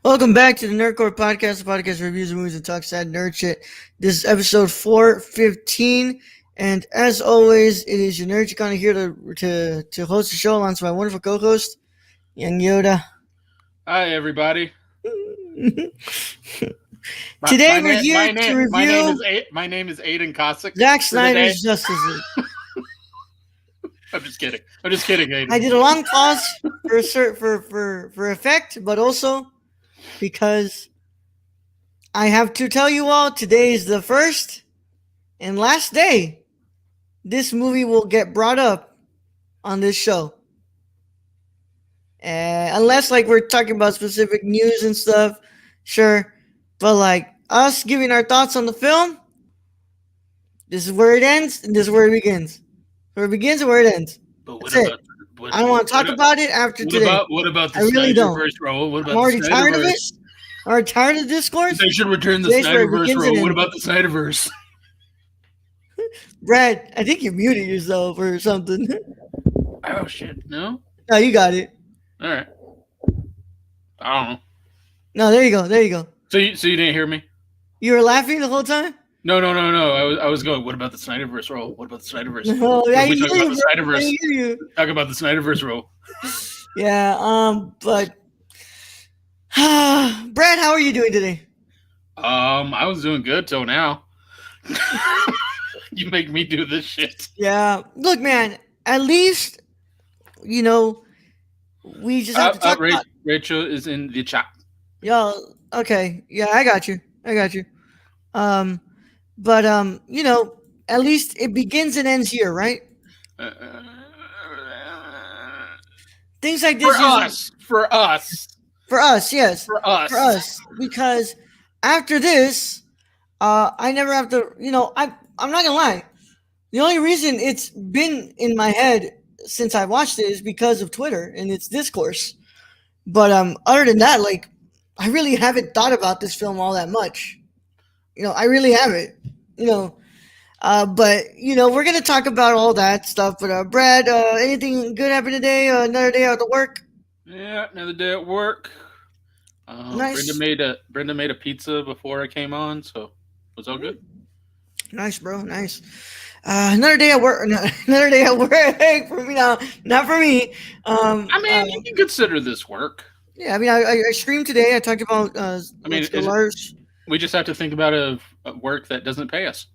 Welcome back to the Nerdcore Podcast, the podcast reviews movies and talks sad nerd shit. This is episode 415, and as always, it is your nerd kind of here to host the show alongside my wonderful co-host, Young Yoda. Hi, everybody. Today we're here to review. My name is Aiden Cossack. Zack Snyder's Justice League. I'm just kidding, Aiden. I did a long pause for effect, but also because I have to tell you all, today is the first and last day this movie will get brought up on this show. Unless we're talking about specific news and stuff, sure. But us giving our thoughts on the film, this is where it ends and this is where it begins. Where it begins and where it ends. That's it. I don't want to talk about it after today. What about the Snyderverse role? What about I'm already tired of it. I'm already tired of the discourse. They should return the Snyderverse role. What about the Snyderverse? Brad, I think you muted yourself or something. Oh shit! No. No, you got it. All right. I don't know. No, there you go. So you didn't hear me? You were laughing the whole time? No. I was going. What about the Snyderverse role? What about the Snyderverse? No, we talk about the Snyderverse. Talk about the Snyderverse role. Yeah. But Brad, how are you doing today? I was doing good till now. You make me do this shit. Yeah. Look, man. At least we just have to talk about. Rachel is in the chat. Yo. Okay. Yeah, I got you. But at least it begins and ends here, right? Things like this for us, yes, for us, because after this, I never have to. I'm not gonna lie. The only reason it's been in my head since I watched it is because of Twitter and its discourse. But other than that, I really haven't thought about this film all that much. I really haven't. But we're gonna talk about all that stuff. But Brad, anything good happened today? Another day out of work? Yeah, another day at work. Nice. Brenda made a pizza before I came on, so it was all good. Nice, bro. Nice. Another day at work. Another day at work for me now. Not for me. You can consider this work. Yeah, I streamed today. I talked about. We just have to think about a work that doesn't pay us.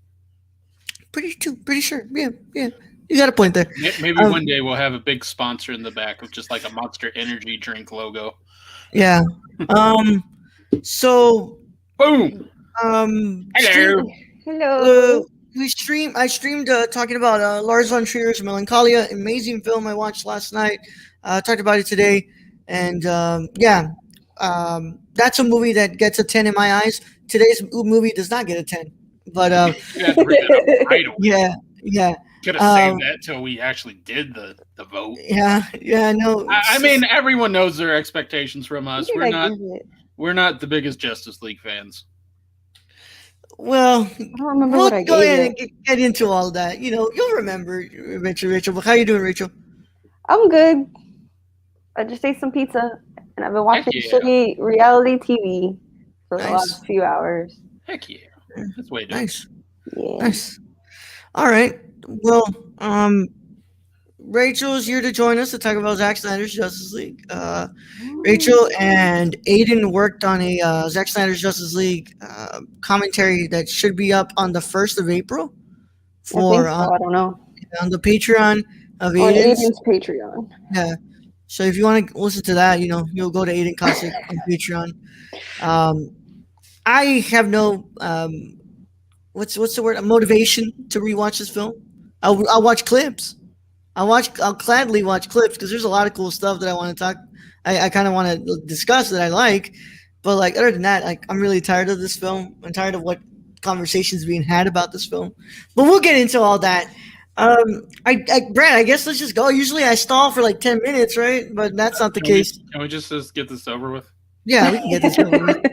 Pretty sure. Yeah. You got a point there. Maybe one day we'll have a big sponsor in the back with just a Monster Energy drink logo. Yeah. So. Boom. Hello. I streamed talking about Lars von Trier's Melancholia, amazing film I watched last night. Talked about it today, and that's a movie that gets a 10 in my eyes. Today's movie does not get a 10, but yeah. Could have saved that till we actually did the vote. Yeah, no. Everyone knows their expectations from us. We're not the biggest Justice League fans. Well, I don't remember we'll what I go gave ahead it. and get into all that. You'll remember, Rachel. But how you doing, Rachel? I'm good. I just ate some pizza, and I've been watching shitty reality TV for the last few hours. Heck yeah. That's way dope. Nice. Yeah. Nice. All right. Well, Rachel's here to join us to talk about Zack Snyder's Justice League. Rachel and Aiden worked on a Zack Snyder's Justice League commentary that should be up on the 1st of April I don't know. on the Patreon of Aiden's Patreon. Yeah. So if you want to listen to that, you'll go to Aiden Cossack on Patreon. I have no what's the word? Motivation to rewatch this film. I'll watch clips. I'll gladly watch clips because there's a lot of cool stuff that I want to talk. I kind of want to discuss that I like, but other than that, I'm really tired of this film. I'm tired of what conversations being had about this film. But we'll get into all that. Brad, I guess let's just go. Usually I stall for 10 minutes, right? But that's not the case. Can we just get this over with? Yeah, we can get this over with.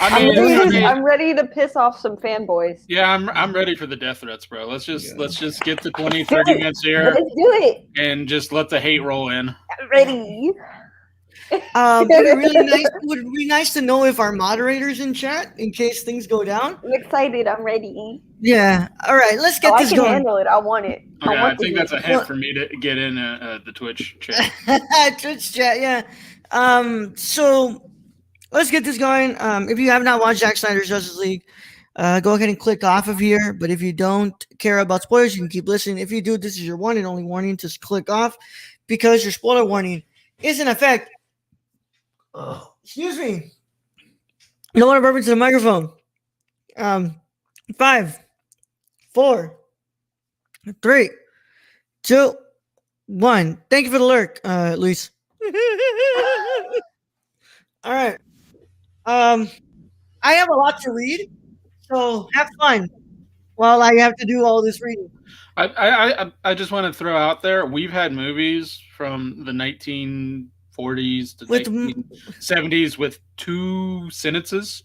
I'm ready to piss off some fanboys. Yeah, I'm ready for the death threats, bro. Let's just get to 20, 30 minutes here. Let's do it. And just let the hate roll in. I'm ready. It would be nice to know if our moderator's in chat in case things go down. I'm excited. I'm ready. Yeah. All right. Let's get this I can going. handle it. I want it. Okay, I think that's a hint for me to get in the Twitch chat. Twitch chat. Yeah. So let's get this going. If you have not watched Zack Snyder's Justice League, go ahead and click off of here. But if you don't care about spoilers, you can keep listening. If you do, this is your one and only warning to click off because your spoiler warning is in effect. Excuse me. You don't want to burp into the microphone. 5, 4, 3, 2, 1. Thank you for the lurk, Luis. All right. I have a lot to read, so have fun while I have to do all this reading. I just want to throw out there, we've had movies from the 1940s to 1970s with 2 sentences,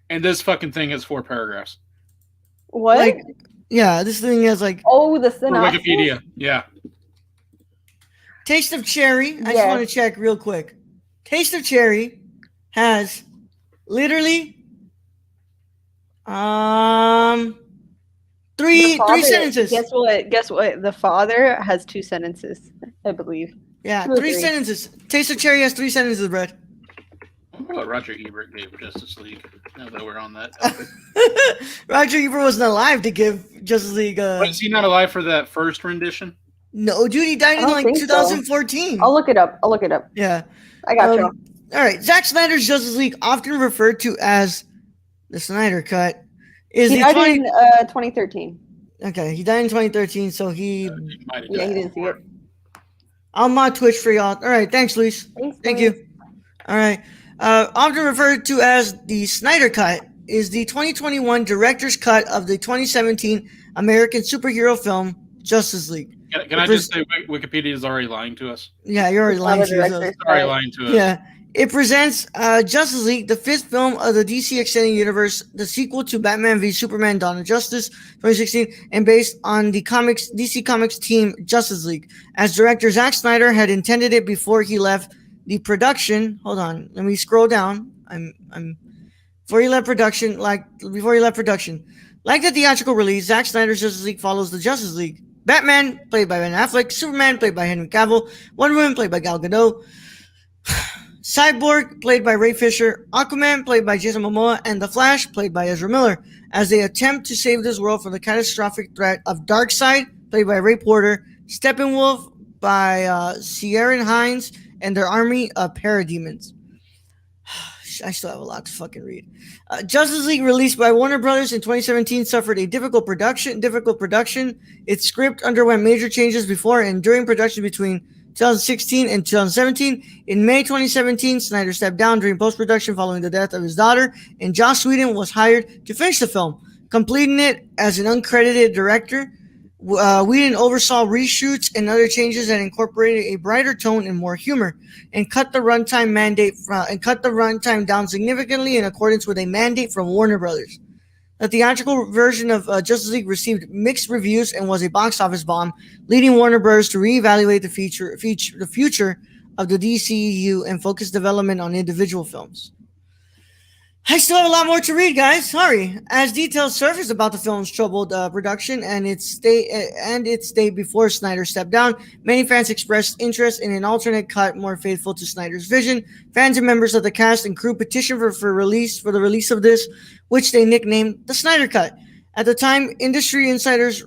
and this fucking thing has 4 paragraphs. What? Like, yeah, this thing has like... Oh, the synopsis? Wikipedia, yeah. Taste of Cherry, I just want to check real quick. Taste of Cherry has literally three sentences. Guess what? The father has 2 sentences, I believe. Yeah, 3 sentences. Taste of Cherry has 3 sentences, Brett. I wonder what Roger Ebert gave Justice League, now that we're on that topic. Roger Ebert wasn't alive to give Justice League... Was he not alive for that first rendition? No, dude, he died in like 2014. So. I'll look it up. Yeah. I got you. All right. Zack Snyder's Justice League, often referred to as the Snyder Cut, is he died in 2013. Okay, he died in 2013, so he didn't see it. I'm on Twitch for y'all. All right, thanks, Luis. Thank you. All right. Often referred to as the Snyder Cut is the 2021 director's cut of the 2017 American superhero film Justice League. Can I just say Wikipedia is already lying to us? Yeah, you're already lying to us. Lying to us. Yeah. It presents Justice League, the 5th film of the DC Extended Universe, the sequel to Batman v Superman: Dawn of Justice, 2016, and based on the DC Comics team Justice League. As director, Zack Snyder had intended it before he left the production. Hold on, let me scroll down. Before he left production, like the theatrical release, Zack Snyder's Justice League follows the Justice League. Batman, played by Ben Affleck. Superman, played by Henry Cavill. Wonder Woman, played by Gal Gadot. Cyborg, played by Ray Fisher. Aquaman, played by Jason Momoa. And The Flash, played by Ezra Miller, as they attempt to save this world from the catastrophic threat of Darkseid, played by Ray Porter. Steppenwolf, by Ciaran Hinds, and their army of parademons. I still have a lot to fucking read. Justice League, released by Warner Brothers in 2017, suffered a difficult production. Its script underwent major changes before and during production between 2016 and 2017. In May 2017, Snyder stepped down during post-production following the death of his daughter, and Joss Whedon was hired to finish the film, completing it as an uncredited director. Whedon oversaw reshoots and other changes that incorporated a brighter tone and more humor, and cut the runtime down significantly in accordance with a mandate from Warner Brothers. The theatrical version of Justice League received mixed reviews and was a box office bomb, leading Warner Bros. To reevaluate the future of the DCEU and focus development on individual films. I still have a lot more to read, guys. Sorry. As details surfaced about the film's troubled production and its state before Snyder stepped down, many fans expressed interest in an alternate cut more faithful to Snyder's vision. Fans and members of the cast and crew petitioned for the release of this, which they nicknamed the Snyder Cut. At the time, industry insiders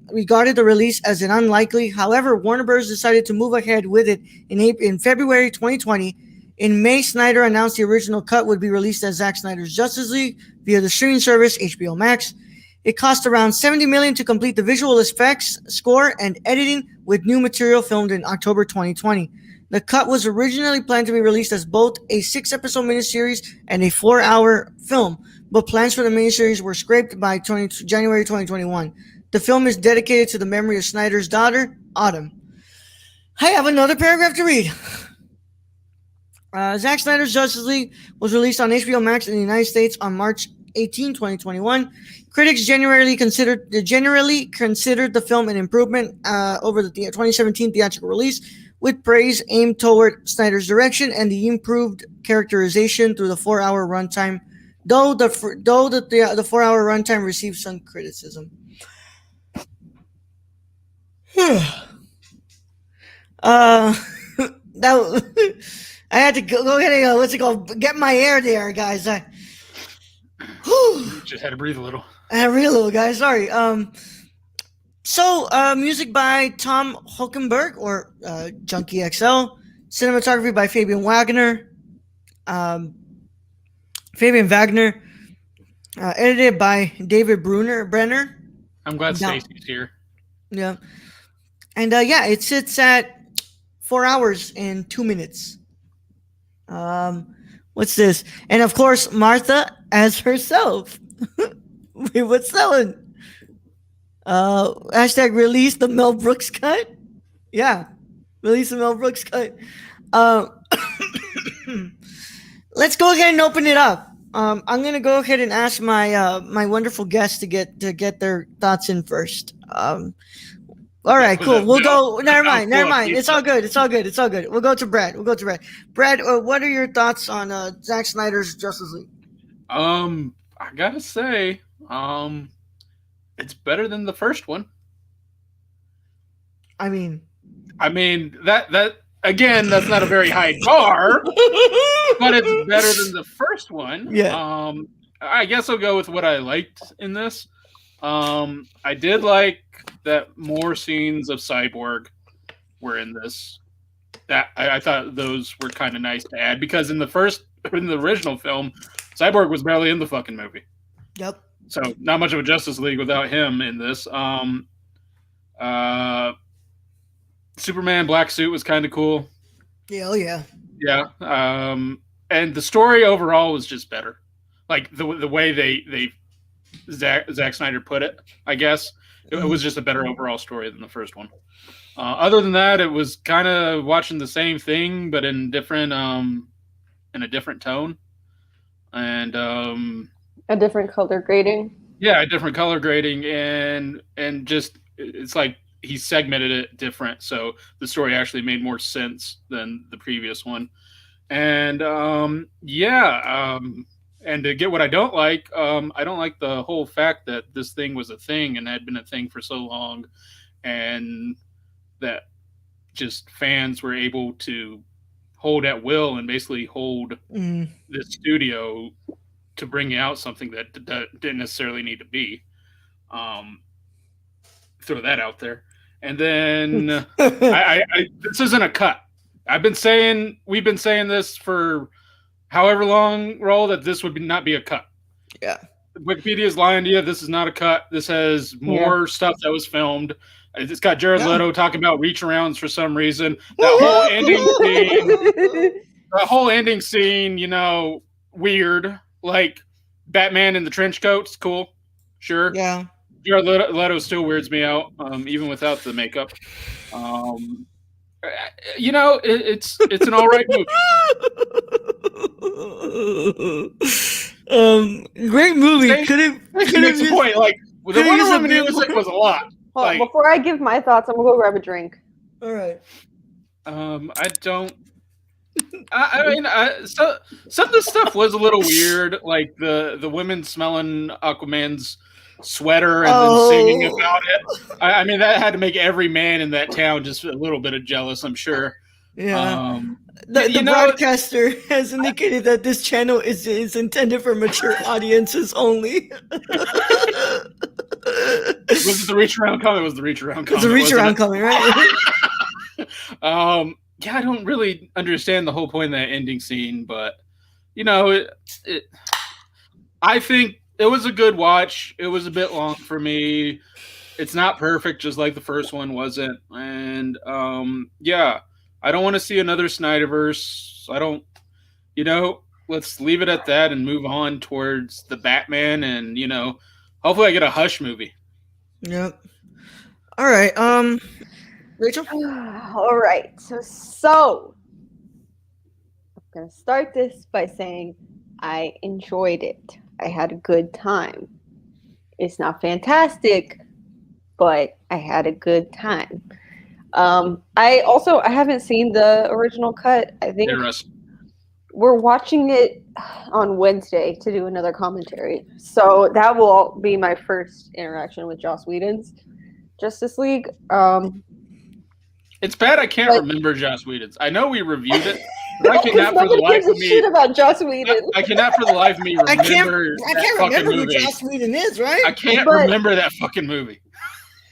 regarded the release as an unlikely. However, Warner Bros. Decided to move ahead with it in February 2020. In May, Snyder announced the original cut would be released as Zack Snyder's Justice League via the streaming service HBO Max. It cost around $70 million to complete the visual effects, score, and editing, with new material filmed in October 2020. The cut was originally planned to be released as both a 6-episode miniseries and a 4-hour film, but plans for the miniseries were scrapped by January 2021. The film is dedicated to the memory of Snyder's daughter, Autumn. I have another paragraph to read. Zack Snyder's Justice League was released on HBO Max in the United States on March 18, 2021. Critics generally considered the film an improvement over the 2017 theatrical release, with praise aimed toward Snyder's direction and the improved characterization through the 4-hour runtime. Though the 4-hour runtime received some criticism. uh, that I had to go ahead and what's it called? Get my air there, guys. Just had to breathe a little. I had to breathe a little, guys. Sorry. So, music by Tom Hulkenberg or Junkie XL. Cinematography by Fabian Wagner. Fabian Wagner. Edited by David Brenner. I'm glad Stacy's here. Yeah. And it sits at 4 hours and 2 minutes. What's this? And of course, Martha as herself. Wait, what's that one? Hashtag release the Mel Brooks cut. Yeah, release the Mel Brooks cut. Let's go ahead and open it up. I'm gonna go ahead and ask my wonderful guests to get their thoughts in first. All right, cool. We'll go. Never mind. It's all good. We'll go to Brad. Brad, what are your thoughts on Zack Snyder's Justice League? I gotta say, it's better than the first one. I mean that again, that's not a very high bar, but it's better than the first one. Yeah. I guess I'll go with what I liked in this. I did like that more scenes of Cyborg were in this. That I thought those were kind of nice to add because in the original film, Cyborg was barely in the fucking movie. Yep. So not much of a Justice League without him in this. Superman black suit was kind of cool. Yeah, oh yeah. Yeah. And the story overall was just better. Like the way they Zack Snyder put it, I guess. It was just a better overall story than the first one. Other than that, it was kind of watching the same thing, but in a different tone. And a different color grading. Yeah, a different color grading, and just it's like he segmented it different, so the story actually made more sense than the previous one. And and to get what I don't like the whole fact that this thing was a thing and had been a thing for so long, and that just fans were able to hold at will and basically hold the studio to bring out something that didn't necessarily need to be. Throw that out there. And then this isn't a cut. We've been saying this for however long, Roll, that this would not be a cut. Yeah. Wikipedia's lying to you. This is not a cut. This has more stuff that was filmed. It's got Jared Leto talking about reach arounds for some reason. That whole ending scene, weird. Like Batman in the trench coat's cool. Sure. Yeah. Jared Leto still weirds me out, even without the makeup. It's an all right movie. Great movie. Could it makes a point? Like the Wonder Woman music was a lot. Before I give my thoughts, I'm gonna go grab a drink. All right. I don't. So some of the stuff was a little weird, like the women smelling Aquaman's sweater and then singing about it. I mean, that had to make every man in that town just a little bit of jealous, I'm sure. Yeah. The broadcaster has indicated that this channel is intended for mature audiences only. Was it the reach around comment? It was the reach around comment. It's a reach around comment, right? Yeah, I don't really understand the whole point of that ending scene, but I think it was a good watch. It was a bit long for me. It's not perfect, just like the first one wasn't. And I don't want to see another Snyderverse. I don't, let's leave it at that and move on towards the Batman and, hopefully I get a Hush movie. Yep. All right. Rachel? All right. So I'm going to start this by saying I enjoyed it. I had a good time. It's not fantastic, but I had a good time. I haven't seen the original cut. I think Hey, Russ. we're watching it on Wednesday to do another commentary. So that will be my first interaction with Joss Whedon's Justice League. It's bad I can't But- remember Joss Whedon's. I know we reviewed it, but I Because cannot for the nobody life gives a of me. shit about Joss Whedon. I cannot for the life of me I can't. remember I that can't fucking remember who movie. Joss Whedon is, right? I can't But- remember that fucking movie.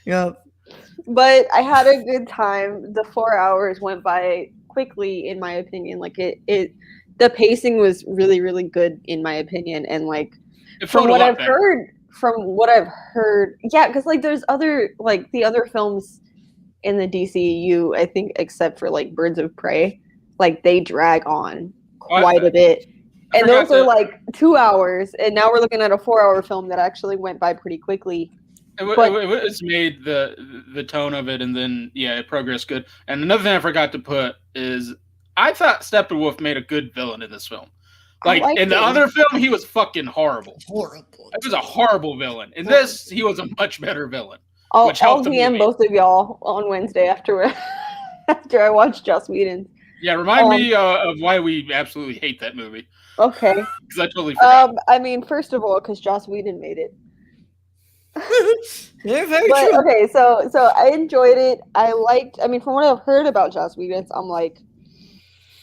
Yeah. But I had a good time. The 4 hours went by quickly, in my opinion. Like the pacing was really, really good, in my opinion. And like It from flowed a what lot I've better. heard, yeah, because like there's other like the other films in the DCU, I think, except for like Birds of Prey, like they drag on quite a bit. I And forgot those are that- like 2 hours, and now we're looking at a 4 hour film that actually went by pretty quickly. It's made the tone of it, and then it progressed good. And another thing I forgot to put is I thought Steppenwolf made a good villain in this film. Like liked in the him. other film, he was fucking horrible. Horrible. It was a horrible villain. In this, he was a much better villain. I'll Which helped the DM movie. both of y'all on Wednesday after after I watch Joss Whedon. Yeah, remind me of why we absolutely hate that movie, Okay. because I totally forgot. I mean, first of all, because Joss Whedon made it. Yeah, very But true. okay, so I enjoyed it. I mean, from what I've heard about Joss Whedon, I'm like,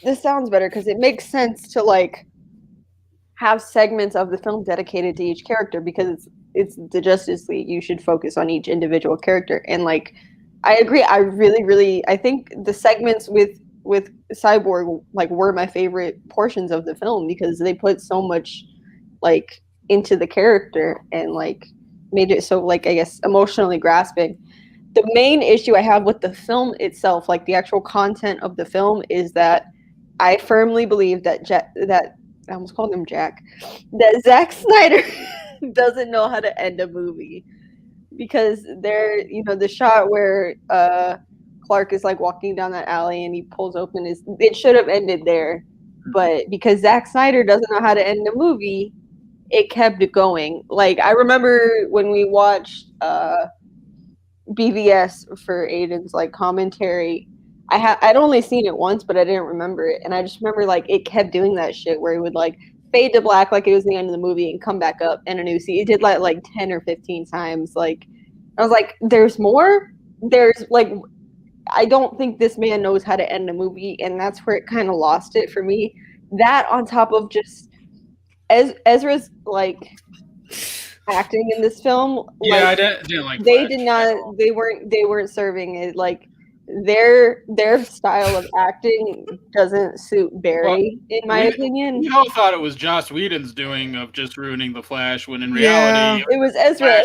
this sounds better because it makes sense to like have segments of the film dedicated to each character, because it's the Justice League. You should focus on each individual character. And like, I agree. I really I think the segments with Cyborg like were my favorite portions of the film, because they put so much like into the character and like made it so like I guess emotionally grasping. The main issue I have with the film itself, like the actual content of the film, is that I firmly believe that I almost called him Jack, that Zack Snyder doesn't know how to end a movie, because the shot where Clark is like walking down that alley and he pulls open it should have ended there, but because Zack Snyder doesn't know how to end a movie, it kept going. Like I remember when we watched BVS for Aiden's like commentary, I'd only seen it once, but I didn't remember it, and I just remember like it kept doing that shit where he would like fade to black like it was the end of the movie and come back up in a new scene. He did like 10 or 15 times. Like I was like, there's more. There's like, I don't think this man knows how to end a movie, and that's where it kind of lost it for me. That on top of just Ezra's like acting in this film, Yeah, like, I didn't like. they Flash did at not. all. They weren't serving it. Like their style of acting doesn't suit Barry, in my opinion. We all thought it was Joss Whedon's doing of just ruining the Flash, when in Yeah. reality, It was Ezra.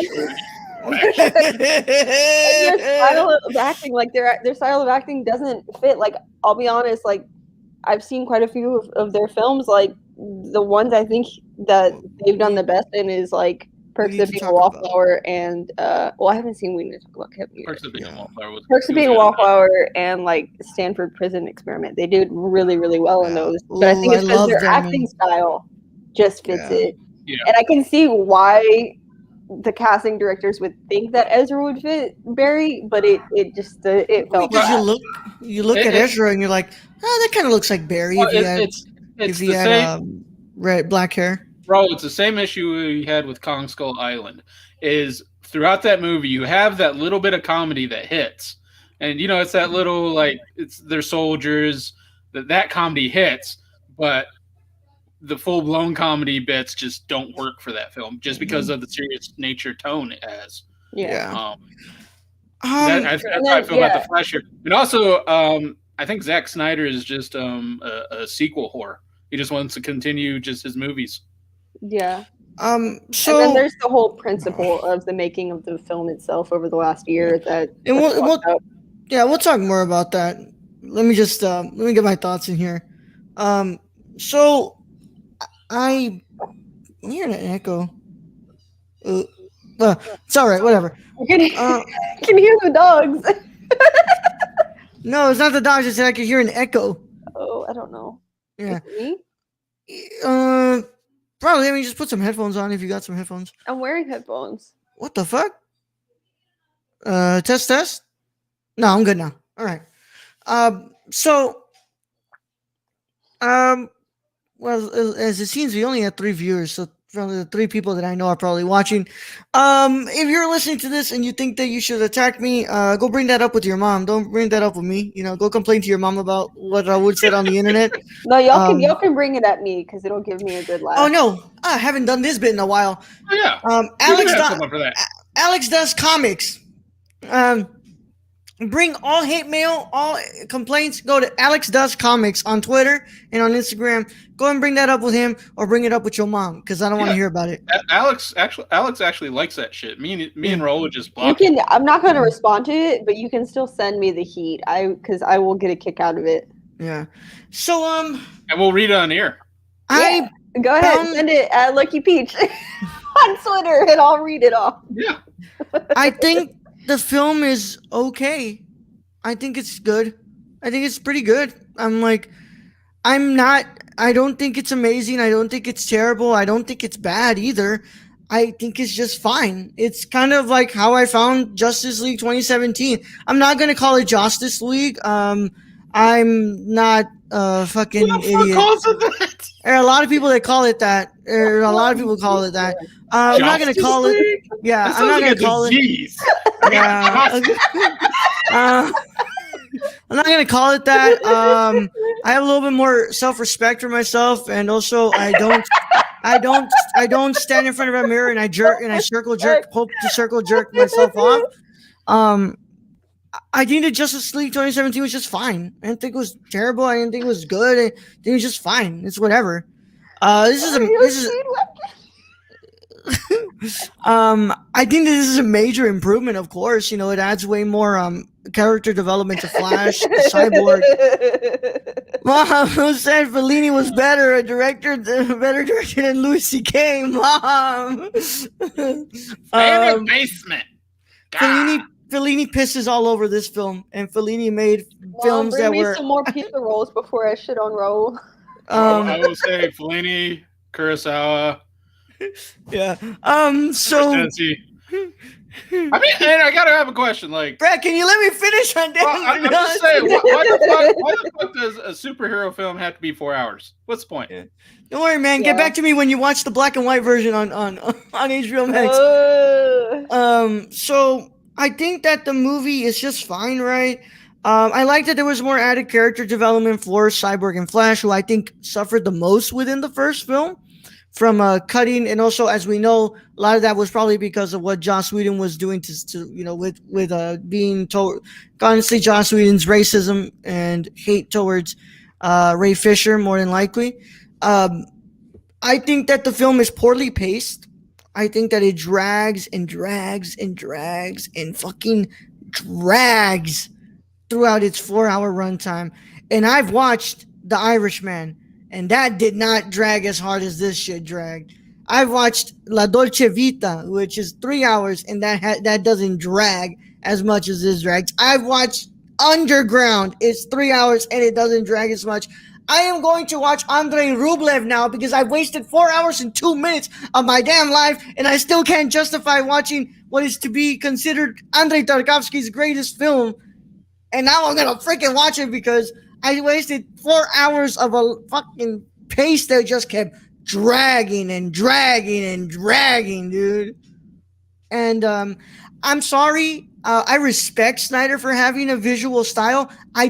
Flash. Their style of acting, like their style of acting doesn't fit. Like I'll be honest, like I've seen quite a few of their films. Like the ones I think that they've done the best in is like Perks need of to Being a talk about- Wallflower and well, I haven't seen We Need to Talk About Kevin yet. Perks of Being a Wallflower was. Perks of it was Being a good. Wallflower and like Stanford Prison Experiment. They did really, really well in Yeah. those. But I think Ooh, it's I because love their them acting in- style just fits Yeah. it. Yeah. And I can see why the casting directors would think that Ezra would fit Barry, but it felt Because bad. you look at Ezra and you're like, oh, that kind of looks like Barry Well, if he had it's if he the had same. black hair. Bro, it's the same issue we had with Kong Skull Island. Is throughout that movie, you have that little bit of comedy that hits, and it's that little like they're soldiers that comedy hits, but the full blown comedy bits just don't work for that film, just because of the serious nature tone it has. Yeah. That's how I feel about the Flash here, and also I think Zack Snyder is just a sequel whore. He just wants to continue just his movies. Yeah. So And then there's the whole principle of the making of the film itself over the last year that. and we'll talk more about that. Let me just let me get my thoughts in here. So I'm hearing an echo. It's all right, whatever. You can hear the dogs. No, it's not the dogs. It's that I can hear an echo. Oh, I don't know. Yeah. Me? Probably. I mean, just put some headphones on if you got some headphones. I'm wearing headphones. What the fuck? Test. No, I'm good now. All right. So um, well, as it seems, we only had three viewers, so from the three people that I know are probably watching. If you're listening to this and you think that you should attack me, go bring that up with your mom. Don't bring that up with me. Go complain to your mom about what I would said on the internet. No, y'all Um, can bring it at me because it'll give me a good oh laugh. no, I haven't done this bit in a while. Oh, yeah, Um, we can Alex, have do- someone for that. Alex does comics. Um, Bring all hate mail, all complaints. Go to Alex Does Comics on Twitter and on Instagram. Go and bring that up with him, or bring it up with your mom, because I don't want to Yeah. hear about it. Alex actually likes that shit. Me and Rolla just You block can. I'm not going to respond to it, but you can still send me the heat. Because I will get a kick out of it. Yeah. So and we'll read it on air. I Go ahead, send it at Lucky Peach on Twitter, and I'll read it all. Yeah. I think the film is okay. I think it's good. I think it's pretty good. I'm not. I don't think it's amazing. I don't think it's terrible. I don't think it's bad either. I think it's just fine. It's kind of like how I found Justice League 2017. I'm not gonna call it Justice League. I'm not a fucking Who the idiot. fuck calls it that? There are a lot of people that call it that. There are a lot of people call it that. I'm not gonna Justice call it. League? Yeah, That I'm not sounds gonna like a call it. disease. Yeah. I'm not gonna call it that. I have a little bit more self-respect for myself, and also I don't stand in front of a mirror and I hope to circle jerk myself off. Um, I think that Justice League 2017 was just fine. I didn't think it was terrible. I didn't think it was good. I think it was just fine. It's whatever. This is I think this is a major improvement. Of course, it adds way more character development to Flash, Cyborg. Mom, who said Fellini was better better director than Louis C.K. Mom. In the basement. Fellini pisses all over this film, and Fellini made films bring that me were. some more pizza rolls before I shit on roll. I will say Fellini, Kurosawa. Yeah. So. Scorsese. I mean, and I gotta have a question. Like, Brad, can you let me finish on that? well, I'm just saying, why the fuck does a superhero film have to be 4 hours? What's the point? Yeah. Don't worry, man. Get back to me when you watch the black and white version on HBO Max. So I think that the movie is just fine, right? I like that there was more added character development for Cyborg and Flash, who I think suffered the most within the first film from cutting, and also, as we know, a lot of that was probably because of what Joss Whedon was doing with being told, honestly, Joss Whedon's racism and hate towards Ray Fisher, more than likely. I think that the film is poorly paced. I think that it drags and drags and drags and fucking drags throughout its 4-hour runtime. And I've watched The Irishman, and that did not drag as hard as this shit dragged. I've watched La Dolce Vita, which is 3 hours, and that doesn't drag as much as this drags. I've watched Underground. It's 3 hours, and it doesn't drag as much. I am going to watch Andrei Rublev now because I wasted 4 hours and 2 minutes of my damn life, and I still can't justify watching what is to be considered Andrei Tarkovsky's greatest film. And now I'm gonna freaking watch it because I wasted 4 hours of a fucking pace that just kept dragging and dragging and dragging, dude. And I'm sorry. I respect Snyder for having a visual style. I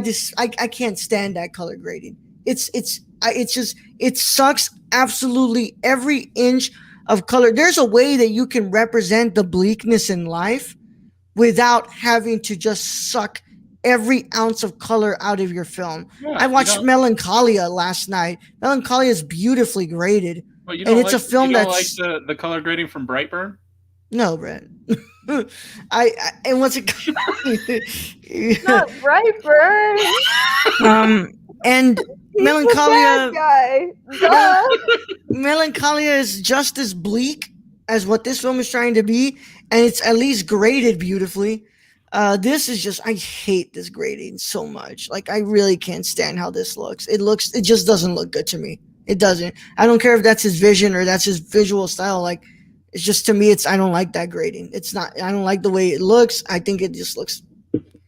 can't stand that color grading. It sucks absolutely every inch of color. There's a way that you can represent the bleakness in life without having to just suck every ounce of color out of your film. Yeah, I watched Melancholia last night. Melancholia is beautifully graded, But and it's a film you don't that's like the color grading from Brightburn. no, Brett. And what's it? Not Brightburn. And He's Melancholia. the bad guy. Melancholia is just as bleak as what this film is trying to be, and it's at least graded beautifully. This is just, I hate this grading so much. Like, I really can't stand how this looks. It just doesn't look good to me. It doesn't. I don't care if that's his vision or that's his visual style. Like, it's just, to me, I don't like that grading. It's not, I don't like the way it looks. I think it just looks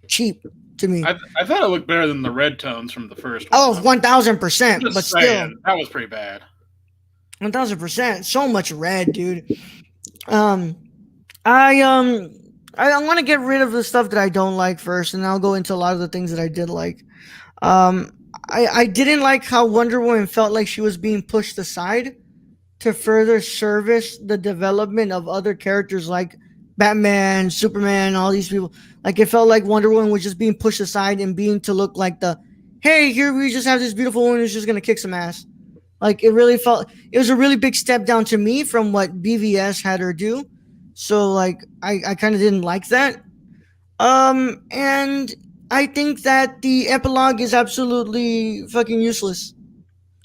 cheap. to me. I thought it looked better than the red tones from the first one. Oh, Though. 1000%, I'm but just still, saying that was pretty bad. 1000%. So much red, dude. Um, I I want to get rid of the stuff that I don't like first, and I'll go into a lot of the things that I did like. Um, I didn't like how Wonder Woman felt like she was being pushed aside to further service the development of other characters like Batman, Superman, all these people. Like it felt like Wonder Woman was just being pushed aside and being to look like the, hey, here we just have this beautiful woman who's just gonna kick some ass. Like it really felt it was a really big step down to me from what BVS had her do. So like I kind of didn't like that. And I think that the epilogue is absolutely fucking useless.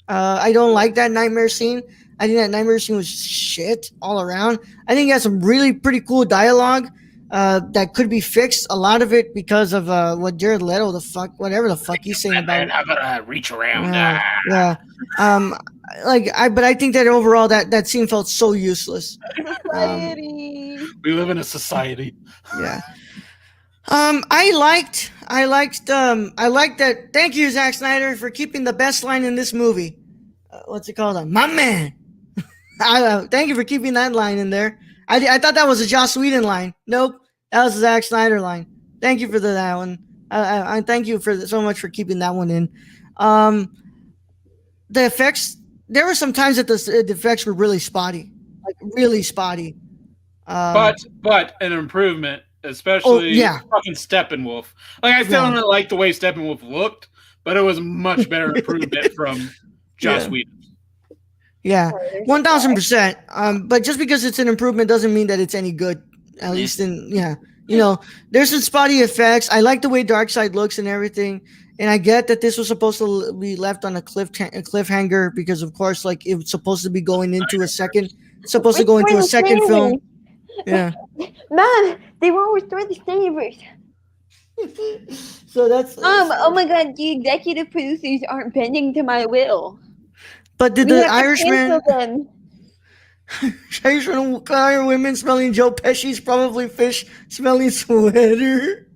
I don't like that nightmare scene. I think that nightmare scene was shit all around. I think it has some really pretty cool dialogue that could be fixed. A lot of it because of what Jared Leto, the fuck, whatever the fuck he's saying about. How about I reach around? Yeah, yeah. Um, but I think that overall that scene felt so useless. Society. We live in a society. Yeah. I liked that. Thank you, Zack Snyder, for keeping the best line in this movie. What's it called? My man. Thank you for keeping that line in there. I thought that was a Joss Whedon line. Nope, that was a Zack Snyder line. Thank you for that one. I thank you for so much for keeping that one in. Um, the effects. There were some times that the effects were really spotty, like really spotty. But an improvement, Oh especially yeah, fucking Steppenwolf. Like I still yeah, don't like the way Steppenwolf looked, but it was much better improvement from Joss yeah. Whedon. Yeah, 1000%. But just because it's an improvement doesn't mean that it's any good. At least in yeah, you know, there's some spotty effects. I like the way Darkseid looks and everything, and I get that this was supposed to be left on a cliffhanger because, of course, like it was supposed to be going into a second, supposed to go into a second film. Yeah. Mom, they won't restore the savers. So that's. Oh my god, the executive producers aren't bending to my will. But did We the have to Irishman? cancel them. Irishman Iron women smelling Joe Pesci's probably fish smelling sweater.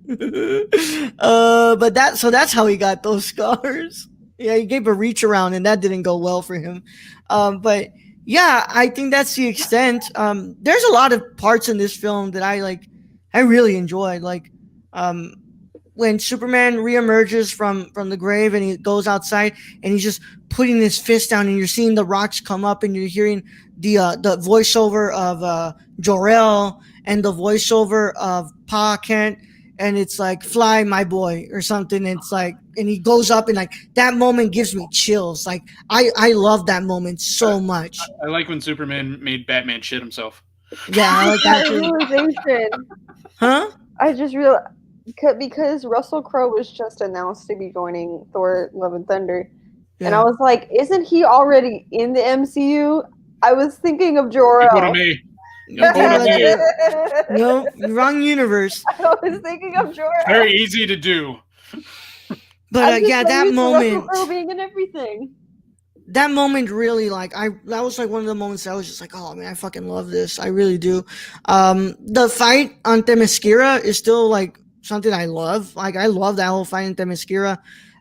But that's how he got those scars. Yeah, he gave a reach around and that didn't go well for him. But yeah, I think that's the extent. There's a lot of parts in this film that I like. I really enjoyed. Like, um, when Superman reemerges from the grave and he goes outside and he's just putting his fist down and you're seeing the rocks come up and you're hearing the voiceover of Jor-El and the voiceover of Pa Kent and it's like fly my boy or something. It's like and he goes up and like that moment gives me chills. Like I love that moment so much. I like when Superman made Batman shit himself. Yeah, I like that too. Realization. Huh? I just realized because Russell Crowe was just announced to be joining Thor: Love and Thunder, and I Yeah. was like, "Isn't he already in the MCU?" I was thinking of You Jor-El. put me. You Yeah, put me. No, wrong universe. I was thinking of Jor-El. Very easy to do. But I'm just yeah, so that used to Russell moment. Crowe being in everything. That moment really like that was like one of the moments that I was just like, oh man, I fucking love this. I really do. The fight on Themyscira is still like something I love. Like I love that whole fight in Themyscira.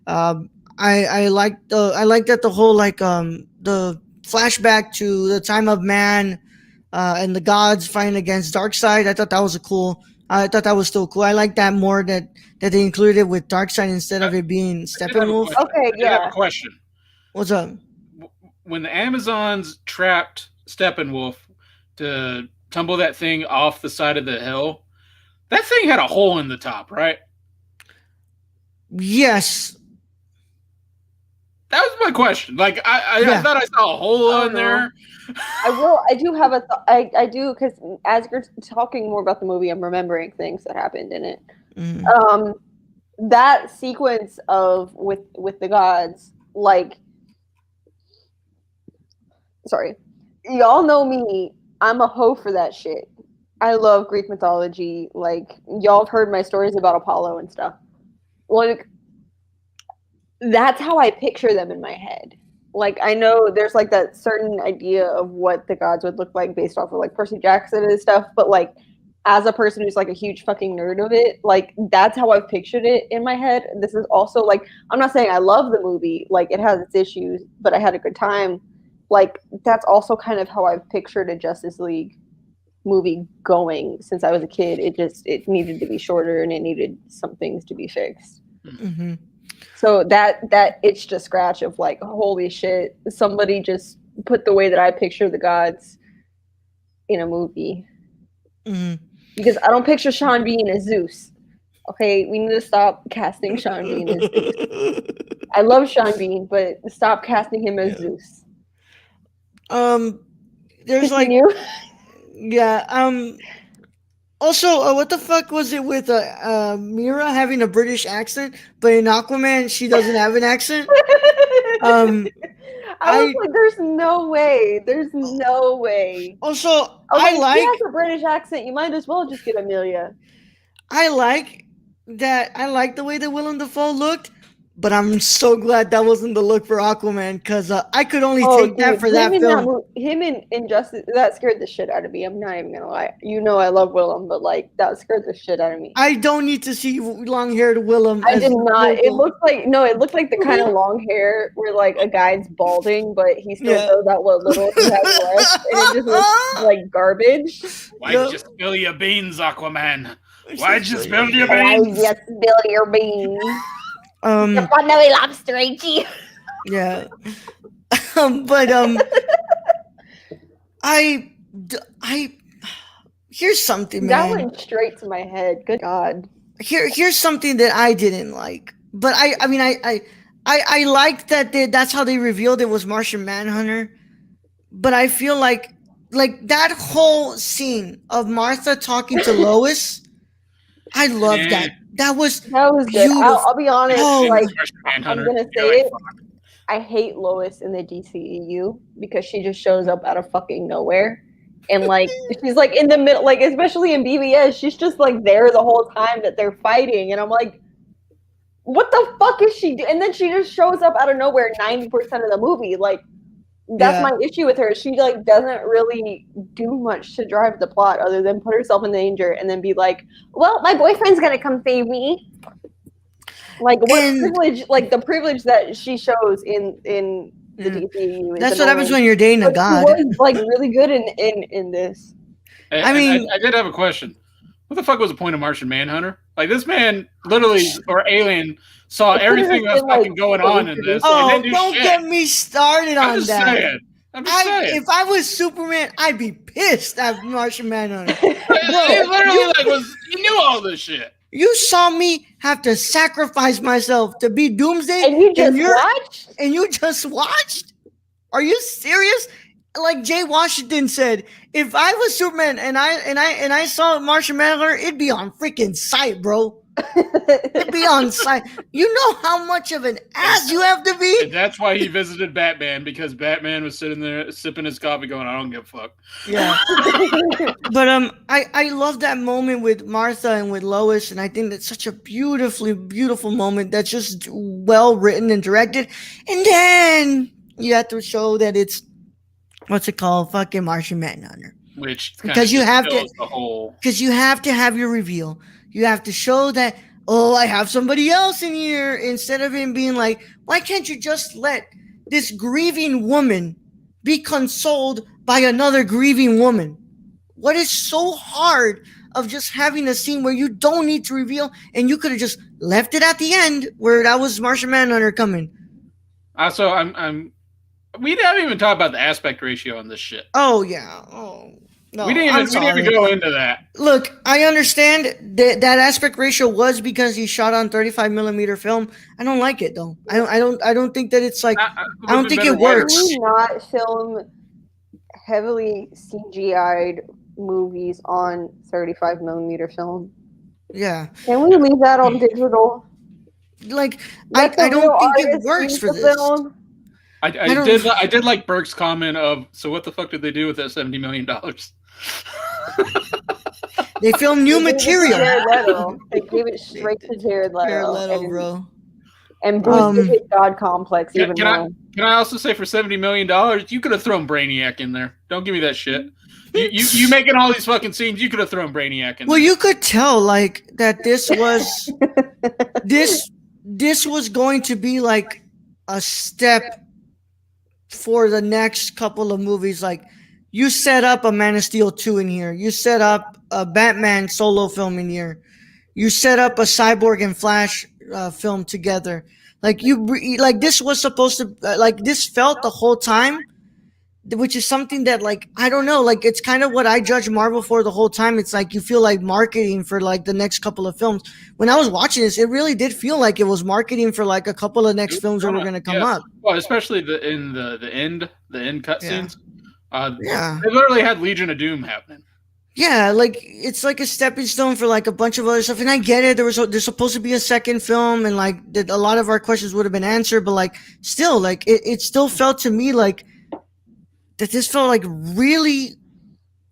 I like that the whole like the flashback to the time of man and the gods fighting against Darkseid. I thought that was a cool. I thought that was still cool. I like that more that they included it with Darkseid instead of it being Steppenwolf. Okay, I have yeah. a question. What's up? When the Amazons trapped Steppenwolf to tumble that thing off the side of the hill, that thing had a hole in the top, right? Yes. That was my question. Like I Yeah. thought I saw a hole Oh, in no. there. I do have I do because as you're talking more about the movie, I'm remembering things that happened in it. Mhm. That sequence of with the gods, like, sorry, y'all know me. I'm a hoe for that shit. I love Greek mythology. Like, y'all have heard my stories about Apollo and stuff. Like, that's how I picture them in my head. Like, I know there's like that certain idea of what the gods would look like based off of like Percy Jackson and stuff, but like as a person who's like a huge fucking nerd of it, like that's how I've pictured it in my head. This is also like, I'm not saying I love the movie, like it has its issues, but I had a good time. Like that's also kind of how I've pictured a Justice League movie going since I was a kid. It needed to be shorter and it needed some things to be fixed. Mm-hmm. So that itched a scratch of like, holy shit, somebody just put the way that I picture the gods in a movie. Mm-hmm. Because I don't picture Sean Bean as Zeus. Okay, we need to stop casting Sean Bean as Zeus. I love Sean Bean, but stop casting him as Zeus. There's Continue. like, yeah. Also, what the fuck was it with Mira having a British accent, but in Aquaman she doesn't have an accent? Um, I was I like, there's no way. There's no way. also I was I like, if he like has a British accent, you might as well just get Amelia. I like that. I like the way that Willem Dafoe looked, but I'm so glad that wasn't the look for Aquaman because I could only Oh, take that dude, for that film. him in Injustice, that scared the shit out of me. I'm not even gonna lie. You know, I love Willem, but like that scared the shit out of me. I don't need to see long-haired Willem I as did not. It Lobo. looked like no. It looked like the kind of long hair where like a guy's balding, but he still Yeah. shows out what little he has left, and it just looks like garbage. Why'd you spill your beans, Aquaman? Why'd you spill your Why beans? you spill your beans? You're fun to lobster, ain't you? Yeah. But I here's something, That man. went straight to my head. Good God. Here's something that I didn't like, but I mean I liked that that's how they revealed it was Martian Manhunter, but I feel like that whole scene of Martha talking to Lois, I loved that. That was good. beautiful. I'll be honest. Oh, like I'm Manhunter. gonna You're say like, it. I hate Lois in the DCEU because she just shows up out of fucking nowhere. And like she's like in the middle, like especially in BVS, she's just like there the whole time that they're fighting, and I'm like, what the fuck is she doing? And then she just shows up out of nowhere 90% of the movie. Like that's my issue with her. She like doesn't really do much to drive the plot other than put herself in danger and then be like, well, my boyfriend's gonna come save me. Like what privilege? Like the privilege that she shows in the DCU. That's what happens when you're dating a god. She was like really good in this. I mean, I did have a question. What the fuck was the point of Martian Manhunter? Like this man, literally, or alien, saw everything that's fucking going on in this. Oh, and don't get me started on that. Saying. I'm just saying. If I was Superman, I'd be pissed at Martian Manhunter. Bro, he literally he knew all this shit. You saw me have to sacrifice myself to be Doomsday, and you just watched? Are you serious? Like Jay Washington said, if I was Superman and I saw Martian Manhunter, it'd be on freaking sight, bro. It'd be on sight. You know how much of an ass you have to be. And that's why he visited Batman, because Batman was sitting there sipping his coffee, going, "I don't give a fuck." Yeah. But I love that moment with Martha and with Lois, and I think that's such a beautiful moment that's just well written and directed. And then you have to show that it's what's it called, fucking Martian Manhunter, which because you have to because you have to have your reveal. You have to show that, oh, I have somebody else in here, instead of him being like, why can't you just let this grieving woman be consoled by another grieving woman? What is so hard of just having a scene where you don't need to reveal, and you could have just left it at the end where that was Martian Manhunter coming? Also, we haven't even talked about the aspect ratio on this shit. Oh yeah. Oh. No, we didn't even go into that. Look, I understand that aspect ratio was because he shot on 35mm film. I don't like it though. I don't think that it's like. I don't think it works. Can we not film heavily CGI'd movies on 35mm film? Yeah. Can we leave that on digital? Like I don't think it works for this. Film? I did like Burke's comment of, so what the fuck did they do with that $70 million? They filmed new material. They gave it straight to Jared Leto. Jared Leto, bro. And boosted his God complex even more. Can I also say, for $70 million, you could have thrown Brainiac in there. Don't give me that shit. You making all these fucking scenes? You could have thrown Brainiac in Well, there. you could tell like that this was going to be like a step for the next couple of movies. Like you set up a Man of Steel 2 in here. You set up a Batman solo film in here. You set up a Cyborg and Flash film together. Like like this was supposed to like this felt the whole time, which is something that like I don't know, like it's kind of what I judge Marvel for the whole time. It's like you feel like marketing for like the next couple of films. When I was watching this, it really did feel like it was marketing for like a couple of next films that were going to come up. Well, especially the end Yeah. cutscenes. Yeah. They literally had Legion of Doom happening. Yeah, like it's like a stepping stone for like a bunch of other stuff, and I get it. There's supposed to be a second film, and like that a lot of our questions would have been answered, but like still, like it still felt to me like that this felt like really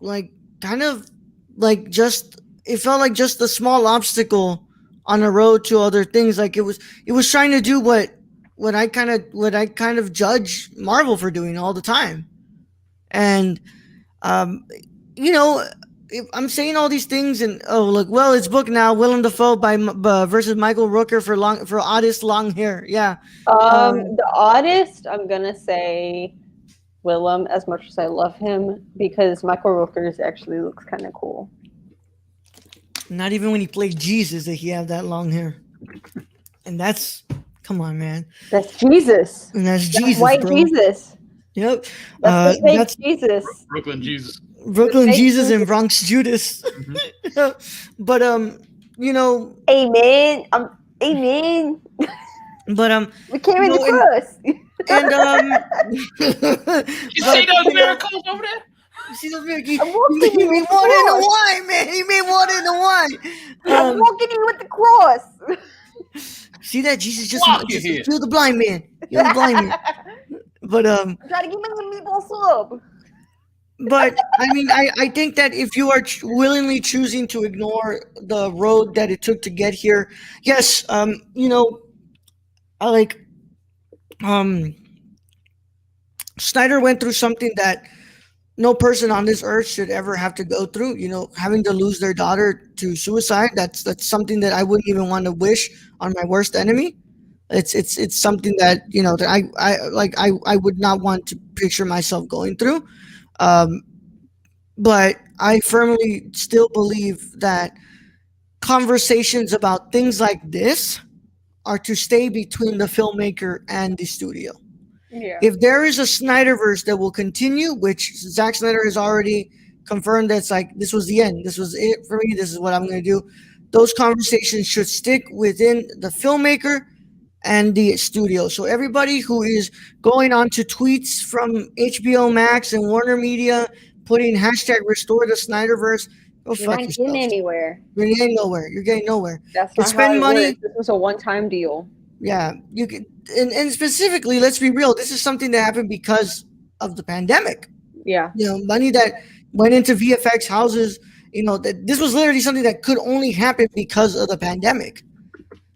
like kind of like just it felt like just a small obstacle on the road to other things. Like it was trying to do what I kind of judge Marvel for doing all the time, and um, you know. If I'm saying all these things and oh look, well it's booked now. Willem Dafoe versus Michael Rooker for oddest long hair. Yeah, The oddest, I'm gonna say Willem, as much as I love him, because Michael Rooker's actually looks kind of cool. not even when he played Jesus did he have that long hair, and that's come on, man, That's Jesus. and that's That's Jesus, white bro. Jesus. Yep, That's the fake that's Jesus. Brooklyn Jesus. Brooklyn fake Jesus and Jesus. Bronx Judas. But you know, Amen. Amen. but We carry No, the cross. and You see those miracles over there? you see those miracles? I'm walking He made with water in the cross. wine, man. He made water in the wine. I'm walking in with the cross. See that Jesus just Walk just you here. heal the blind man. Heal the blind man. But I'm trying to get me the meatball sub. but I mean I think that if you are willingly choosing to ignore the road that it took to get here, yes, I like um Snyder went through something that no person on this earth should ever have to go through. Having to lose their daughter to suicide. That's something that I wouldn't even want to wish on my worst enemy. It's something that that I would not want to picture myself going through. Um, but I firmly still believe that conversations about things like this are to stay between the filmmaker and the studio. Yeah. If there is a Snyderverse that will continue, which Zack Snyder has already confirmed that's like this was the end, this was it for me, this is what I'm going to do, those conversations should stick within the filmmaker and the studio. So everybody who is going on to tweets from HBO Max and Warner Media putting hashtag restore the Snyderverse, go You're fuck not getting yourself. anywhere. You're getting nowhere. You're getting nowhere. That's You not spend how it money. works. This was a one-time deal. Yeah, you could, and specifically, let's be real. This is something that happened because of the pandemic. Yeah. Money that went into VFX houses. That this was literally something that could only happen because of the pandemic.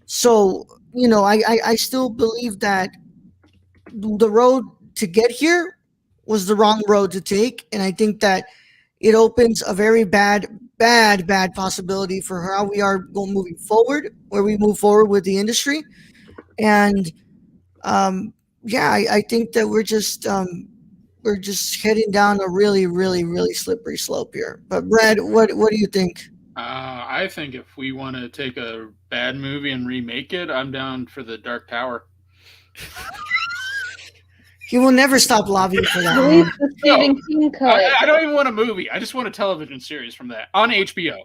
So, I still believe that the road to get here was the wrong road to take, and I think that it opens a very bad, bad, bad possibility for how we are going moving forward, where we move forward with the industry. And yeah, I think that we're just heading down a really, really, really slippery slope here. But Brad, what do you think? I think if we want to take a bad movie and remake it, I'm down for the Dark Tower. He will never stop lobbying for that. Release Man. the Stephen King cut. I don't even want a movie. I just want a television series from that on HBO.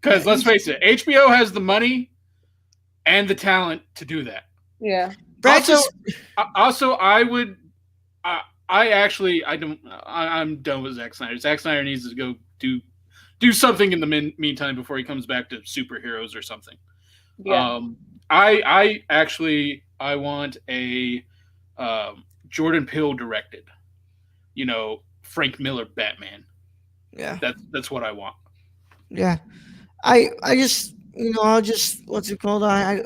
Because let's face it, HBO has the money and the talent to do that. Yeah. Brad Also, I would. I'm done with Zack Snyder. Zack Snyder needs to go do something in the meantime before he comes back to superheroes or something. Yeah. I want a Jordan Peele directed, Frank Miller Batman. yeah, That's what I want. yeah. I just I'll just what's it called? I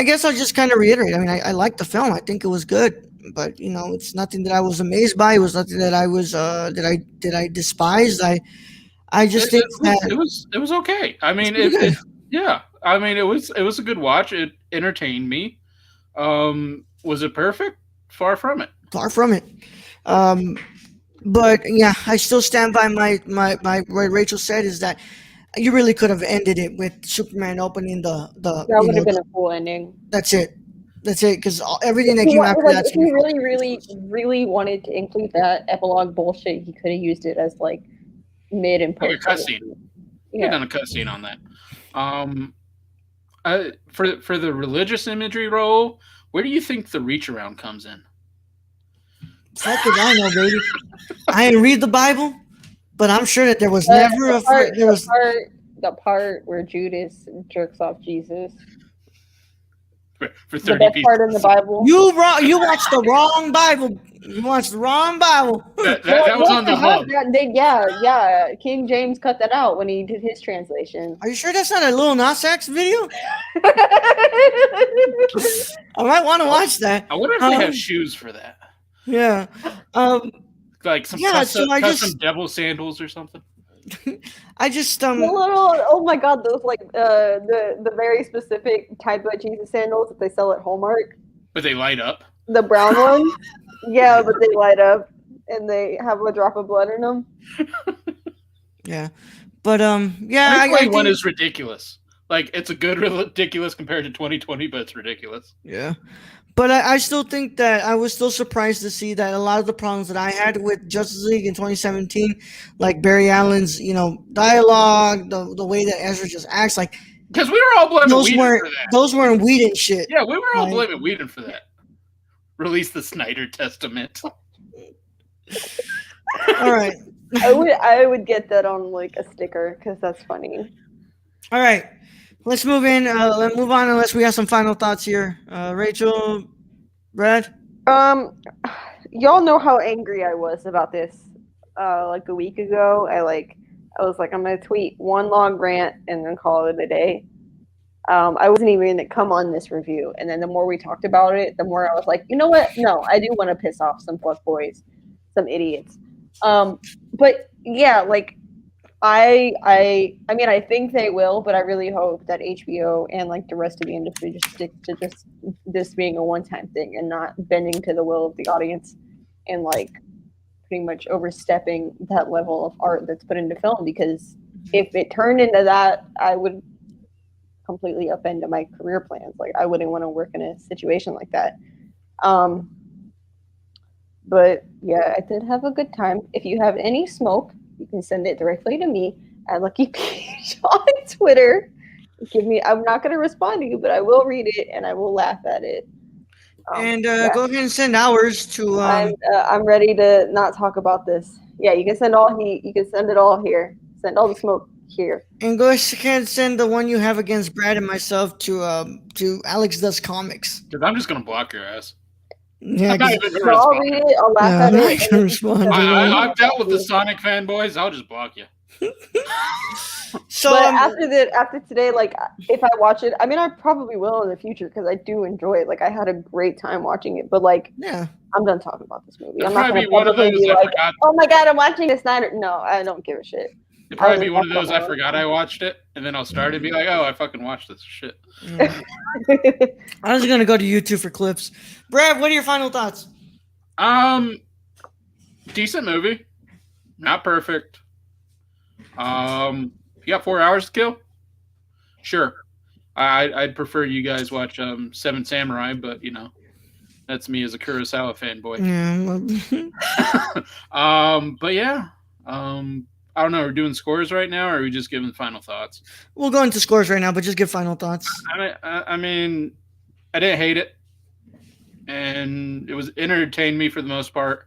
guess I'll just kind of reiterate. I mean, I like the film. I think it was good. but it's nothing that I was amazed by. It was nothing that I was that I despised. I just think that It was okay. I it's mean, pretty good. yeah. I mean, it was a good watch. It entertained me. Was it perfect? Far from it. Far from it. Um, but yeah, I still stand by my what Rachel said is that you really could have ended it with Superman opening the That would have been a cool ending. that's it. That's it, because everything that came after that's If he really, really, really wanted to include that epilogue bullshit, he could have used it as like mid and Like a post. cutscene. You could Yeah. done a cutscene on that. Um, for the religious imagery role, where do you think the reach around comes in? fuck it, I know, baby. I didn't read the Bible, but I'm sure that there was But never a there was. the part where Judas jerks off Jesus, For the 30 best part in the pieces. Bible. You watched the wrong Bible. You watched the wrong Bible. That was on the hub. Yeah. King James cut that out when he did his translation. Are you sure that's not a Lil Nas X video? I might want to watch that. I wonder if they have shoes for that. Yeah. Like some Yeah, so I custom just- devil sandals or something. I just The little, oh my god, those like the very specific type of Jesus sandals that they sell at Hallmark, But they light up. the brown ones. Yeah, but they light up and they have a drop of blood in them. yeah. But yeah, I 2021 think, is ridiculous. Like it's a good ridiculous compared to 2020, but it's ridiculous. yeah. But I still think that I was still surprised to see that a lot of the problems that I had with Justice League in 2017, like Barry Allen's, dialogue, the way that Ezra just acts, like Because we were all blaming Whedon for that. those weren't Whedon shit. Yeah, we were all Like- blaming Whedon for that. Release the Snyder Testament. All right. I would get that on like a sticker because that's funny. All right. Let's move in. Let's move on unless we have some final thoughts here. Rachel, Brad. Y'all know how angry I was about this like a week ago. I was like, I'm gonna tweet one long rant and then call it a day. I wasn't even gonna come on this review, and then the more we talked about it, the more I was like, you know what? No, I do want to piss off some fuck boys, some idiots. But yeah, like I mean, I think they will, but I really hope that HBO and like the rest of the industry just stick to just this being a one-time thing and not bending to the will of the audience and like pretty much overstepping that level of art that's put into film. Because if it turned into that, I would completely upend my career plans. Like I wouldn't want to work in a situation like that. But yeah, I did have a good time. If you have any smoke, you can send it directly to me at Lucky Peach on Twitter. I'm not going to respond to you, but I will read it and I will laugh at it. And go ahead and send ours to. I'm ready to not talk about this. Yeah, you can send all heat. You can send it all here. Send all the smoke here. And go ahead and send the one you have against Brad and myself to Alex Does Comics. Because I'm just gonna block your ass. Yeah, I'm not 'cause- even So gonna I'll respond. read it. I'll laugh Yeah, at I'm it. not and gonna if you- respond. I've dealt with the Sonic fanboys. I'll just block you. So But after today, like if I watch it, I mean, I probably will in the future because I do enjoy it. Like I had a great time watching it. But like, yeah, I'm done talking about this movie. It'll I'm not probably gonna be one of publicly those be I like, forgot. oh my god, I'm watching the Snyder. No, I don't give a shit. It'll probably I be one of was- those I forgot I watched it, and then I'll start and be like, oh, I fucking watched this shit. I was gonna go to YouTube for clips. Brad, what are your final thoughts? Decent movie, not perfect. You got 4 hours to kill? Sure. I'd prefer you guys watch Seven Samurai, but that's me as a Kurosawa fanboy. Yeah, But yeah, I don't know. We're doing scores right now, or are we just giving final thoughts? we'll go into scores right now, but just give final thoughts. I mean, I didn't hate it, and it was entertained me for the most part.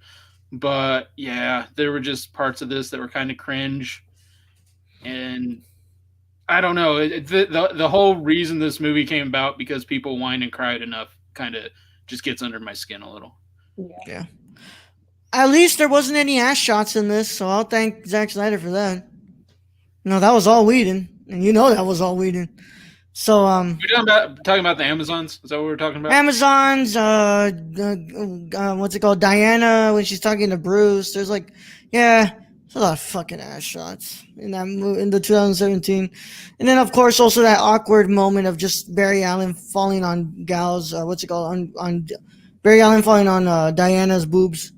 But yeah, there were just parts of this that were kind of cringe, and I don't know. The whole reason this movie came about because people whined and cried enough kind of just gets under my skin a little. Yeah. At least there wasn't any ass shots in this, so I'll thank Zack Snyder for that. No, that was all Whedon, and that was all Whedon. So Talking about the Amazons? Is that what we were talking about? Amazon's what's it called? Diana when she's talking to Bruce. There's like, yeah, there's a lot of fucking ass shots in that in the 2017, and then of course also that awkward moment of just Barry Allen falling on Gal's what's it called on Barry Allen falling on Diana's boobs.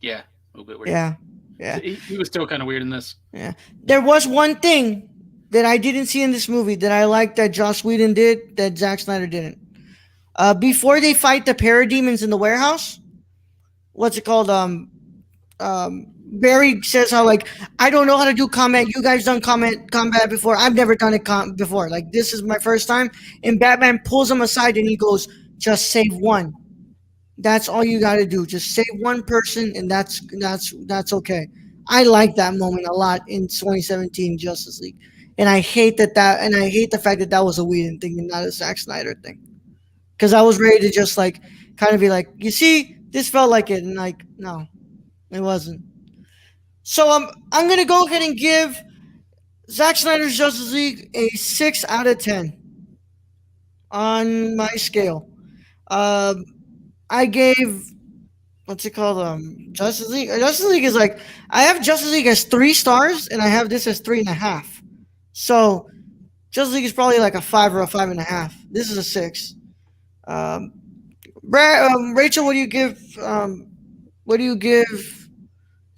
Yeah, a little bit weird. Yeah, yeah, He was still kind of weird in this. yeah. There was one thing that I didn't see in this movie that I liked that Joss Whedon did that Zack Snyder didn't. Before they fight the parademons in the warehouse, what's it called? Barry says how like I don't know how to do combat. You guys done combat before. I've never done it before. Like this is my first time. And Batman pulls him aside and he goes, "Just save one. That's all you got to do. Just save one person, and that's okay." I like that moment a lot in 2017 Justice League, and I hate and I hate the fact that that was a Whedon thing and not a Zack Snyder thing. Because I was ready to just like kind of be like, you see, this felt like it, and like, no, it wasn't. So I'm gonna go ahead and give Zack Snyder's Justice League a 6 out of 10 on my scale. Um, I gave what's it called? Justice League. Justice League is like I have Justice League as 3 stars, and I have this as 3.5. So Justice League is probably like a 5 or a 5.5. This is a 6. Um, Rachel, what do you give? What do you give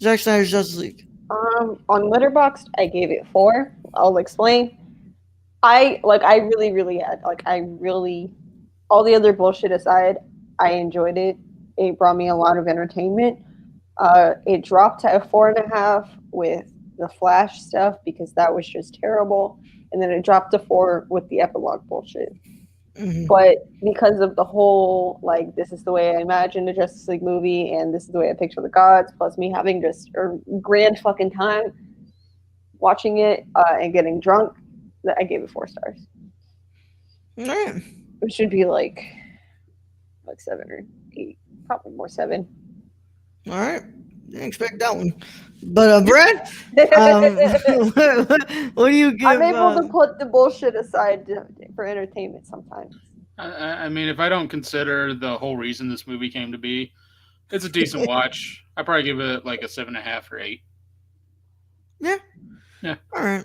Zack Snyder's Justice League? On Letterboxd, I gave it 4. I'll explain. I really had all the other bullshit aside, I enjoyed it. It brought me a lot of entertainment. It dropped to a 4.5 with the Flash stuff because that was just terrible, and then it dropped to 4 with the epilogue bullshit. Mm-hmm. But because of the whole, like, this is the way I imagine the Justice League movie, and this is the way I picture the gods, plus me having just a grand fucking time watching it and getting drunk, I gave it 4 stars. All right. It should be like 7 or 8, probably more 7. All right. Didn't expect that one. But Brad, what do you give? I'm able to put the bullshit aside for entertainment sometimes. I mean, if I don't consider the whole reason this movie came to be, it's a decent watch. I probably give it like a 7.5 or 8. Yeah. Yeah. All right.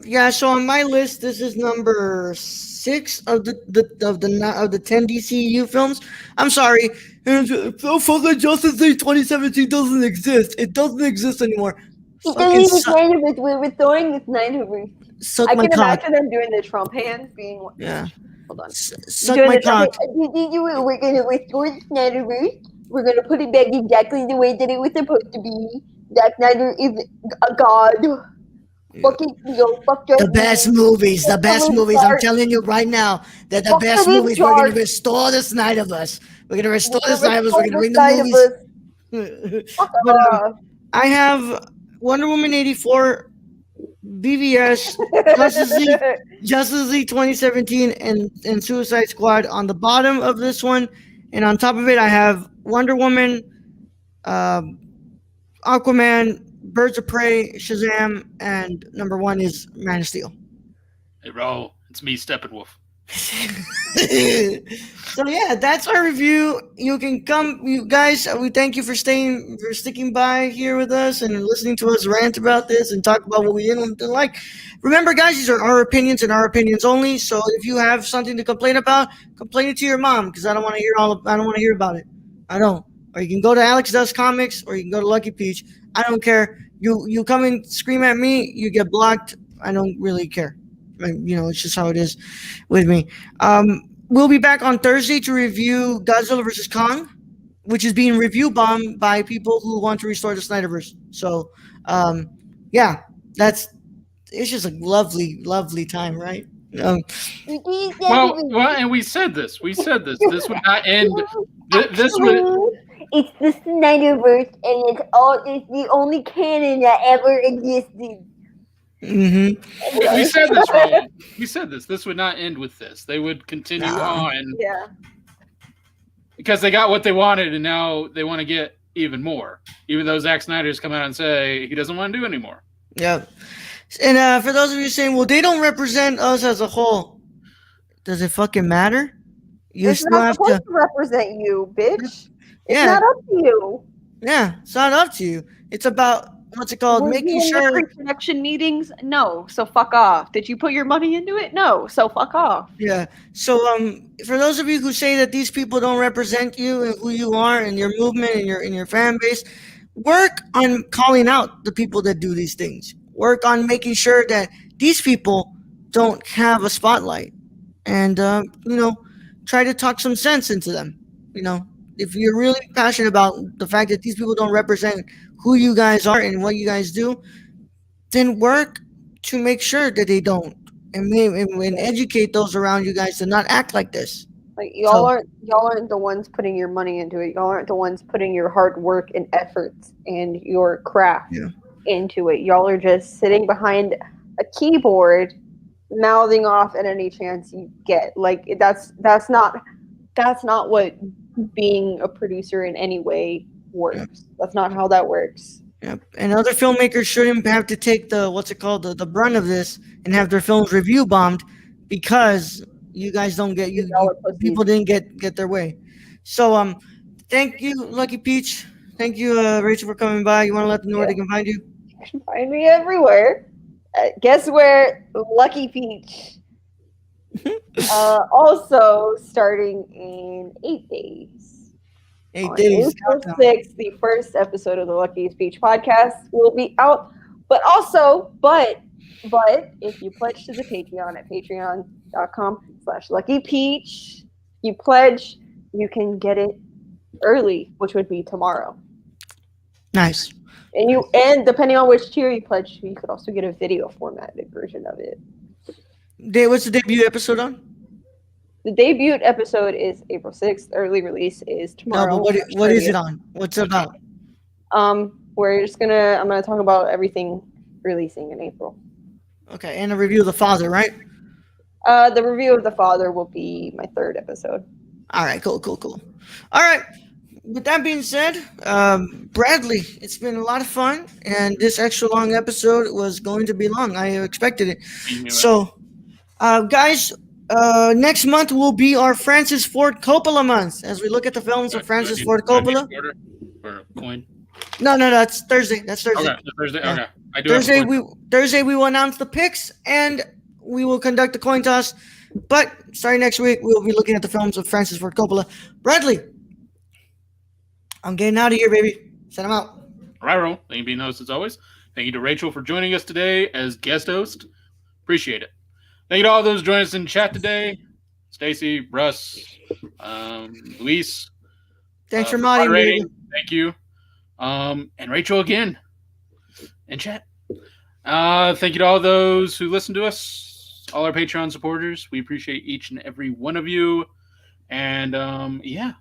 Yeah. So on my list, this is number 6 of the 10 DCU films. I'm sorry. Oh, fucking Justice League 2017 doesn't exist. It doesn't exist anymore. We're throwing the Snyderverse. I can imagine them doing the Trump hand, being yeah. Hold on. Suck my cock. We're gonna restore the Snyderverse. We're gonna put it back exactly the way that it was supposed to be. Zack Snyder is a god. Yeah. The best movies. I'm telling you right now that the best movies. We're gonna restore the Snyderverse. We're gonna restore the Snyderverse. We're gonna bring the movies. But, I have Wonder Woman 84, BVS, Justice League 2017, and Suicide Squad on the bottom of this one, and on top of it, I have Wonder Woman, Aquaman, Birds of Prey, Shazam, and number 1 is Man of Steel. Hey, Ro, it's me, Steppenwolf. So yeah, that's our review. You can come, you guys. We thank you for sticking by here with us and listening to us rant about this and talk about what we didn't like. Remember, guys, these are our opinions and our opinions only. So if you have something to complain about, complain it to your mom because I don't want to hear about it. I don't. Or you can go to Alex Does Comics, or you can go to Lucky Peach. I don't care. You come and scream at me, you get blocked. I don't really care. It's just how it is with me. We'll be back on Thursday to review Godzilla vs. Kong, which is being review bombed by people who want to restore the Snyderverse. So, yeah, it's just a lovely, lovely time, right? Well, and we said this. This would not end. This would. It's the Snyderverse, and it's the only canon that ever existed. Mm-hmm. We said this, Roland. We said this. This would not end with this. They would continue on. Yeah. Because they got what they wanted, and now they want to get even more. Even though Zack Snyder's come out and say he doesn't want to do anymore. Yeah. And for those of you saying, well, they don't represent us as a whole. Does it fucking matter? You It's still not have supposed to. to represent you, bitch. It's Yeah, not up to you. yeah. It's not up to you. It's about what's it called? Were Making you in the sure. pre-production meetings? No, so fuck off. Did you put your money into it? No, so fuck off. Yeah. So for those of you who say that these people don't represent you and who you are and your movement and your fan base, work on calling out the people that do these things. Work on making sure that these people don't have a spotlight, and try to talk some sense into them. You know, if you're really passionate about the fact that these people don't represent who you guys are and what you guys do, then work to make sure that they don't, and educate those around you guys to not act like this. Like So y'all aren't the ones putting your money into it. Y'all aren't the ones putting your hard work and efforts and your craft yeah, into it. Y'all are just sitting behind a keyboard, mouthing off at any chance you get. Like that's not what being a producer in any way yeah, works. That's not how that works. yeah. And other filmmakers shouldn't have to take the what's it called the brunt of this and have their films review bombed because you guys don't get Y'all are pussies. people didn't get their way. So thank you, Lucky Peach. Thank you, Rachel, for coming by. You want to let them know where Yeah. they can find you? You can find me everywhere. Guess where? Lucky Peach. Also, starting in 8 days. 8 days April countdown. 6th, the first episode of the Lucky Peach podcast will be out. But if you pledge to the Patreon at patreon.com/luckypeach, you pledge, you can get it early, which would be tomorrow. Nice. And depending on which tier you pledge to, you could also get a video formatted version of it. What's the debut episode on? The debut episode is April 6th. Early release is No, tomorrow. but March what is 30th. it on? What's it about? I'm gonna talk about everything releasing in April. Okay, and a review of The Father, right? The review of The Father will be my third episode. All right, cool. All right. With that being said, Bradley, it's been a lot of fun, and this extra long episode was going to be long. I expected it. So, guys, next month will be our Francis Ford Coppola month as we look at the films of Francis Ford Coppola. Or coin. No, that's Thursday. That's Thursday. Okay, Thursday. Yeah. Okay, I do. Thursday we will announce the picks and we will conduct the coin toss. But starting next week, we'll be looking at the films of Francis Ford Coppola. Bradley, I'm getting out of here, baby. Send him out. Right, thank you for being host as always. Thank you to Rachel for joining us today as guest host. Appreciate it. Thank you to all those joining us in chat today. Stacy, Russ, Luis. Thanks for modding me. Thank you. And Rachel again in chat. Thank you to all those who listen to us, all our Patreon supporters. We appreciate each and every one of you. And thank you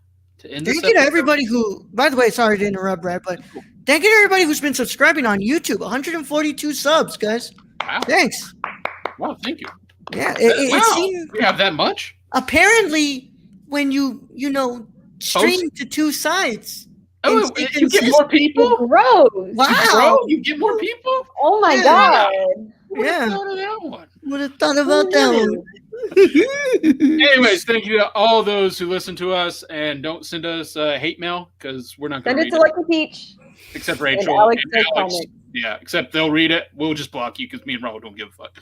to everybody who, by the way, sorry to interrupt, Brad, but thank you to everybody who's been subscribing on YouTube. 142 subs, guys. Wow. Thanks. Wow, thank you. Yeah, We have that much? Apparently, when you stream to two sides. Oh, you get more people? Gross. Wow. You get more people? Oh my Yeah. God. Yeah. Thought of that one. Would have thought about that one. Anyways, thank you to all those who listen to us, and don't send us hate mail because we're not going Send to it read to Lucky Peach. Except Rachel and Alex. Yeah, except they'll read it. We'll just block you because me and Raul don't give a fuck.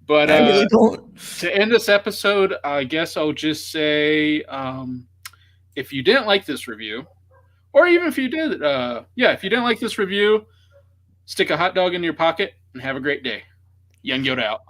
But I really don't. to end this episode, I guess I'll just say, if you didn't like this review, or even if you did, if you didn't like this review, stick a hot dog in your pocket and have a great day. Young Yoda out.